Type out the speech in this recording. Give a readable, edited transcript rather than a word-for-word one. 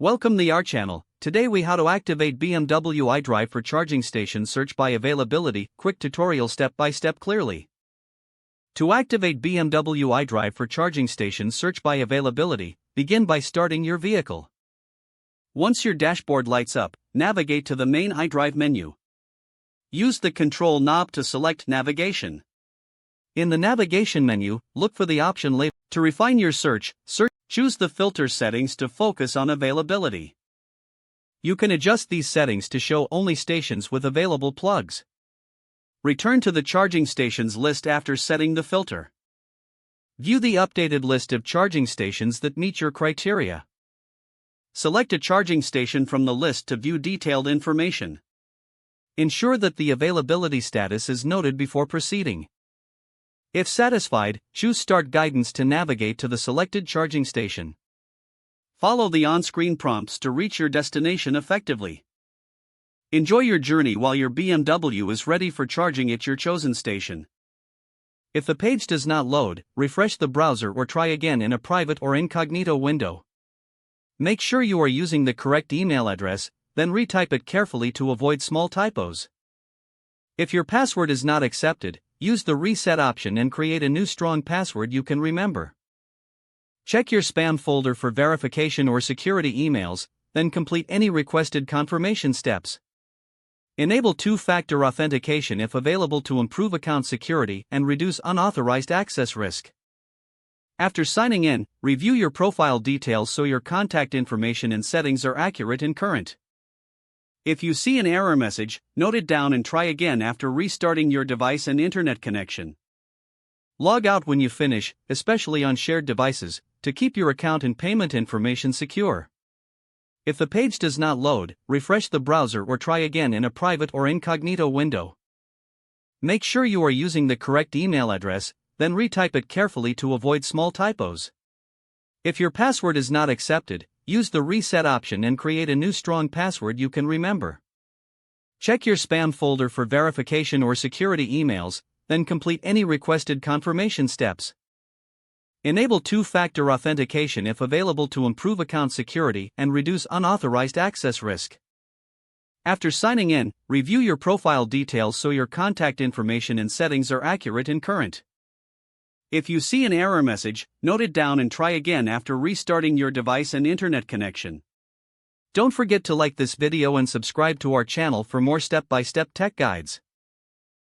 Welcome to our channel. Today we how to activate BMW iDrive for charging station. Search by availability, quick tutorial step by step clearly. To activate BMW iDrive for charging station, search by availability, begin by starting your vehicle. Once your dashboard lights up, navigate to the main iDrive menu. Use the control knob to select navigation. In the navigation menu, look for the option labeled. To refine your search, choose the filter settings to focus on availability. You can adjust these settings to show only stations with available plugs. Return to the charging stations list after setting the filter. View the updated list of charging stations that meet your criteria. Select a charging station from the list to view detailed information. Ensure that the availability status is noted before proceeding. If satisfied, choose Start Guidance to navigate to the selected charging station. Follow the on-screen prompts to reach your destination effectively. Enjoy your journey while your BMW is ready for charging at your chosen station. If the page does not load, refresh the browser or try again in a private or incognito window. Make sure you are using the correct email address, then retype it carefully to avoid small typos. If your password is not accepted, use the reset option and create a new strong password you can remember. Check your spam folder for verification or security emails, then complete any requested confirmation steps. Enable two-factor authentication if available to improve account security and reduce unauthorized access risk. After signing in, review your profile details so your contact information and settings are accurate and current. If you see an error message, note it down and try again after restarting your device and internet connection. Log out when you finish, especially on shared devices, to keep your account and payment information secure. If the page does not load, refresh the browser or try again in a private or incognito window. Make sure you are using the correct email address, then retype it carefully to avoid small typos. If your password is not accepted, use the reset option and create a new strong password you can remember. Check your spam folder for verification or security emails, then complete any requested confirmation steps. Enable two-factor authentication if available to improve account security and reduce unauthorized access risk. After signing in, review your profile details so your contact information and settings are accurate and current. If you see an error message, note it down and try again after restarting your device and internet connection. Don't forget to like this video and subscribe to our channel for more step-by-step tech guides.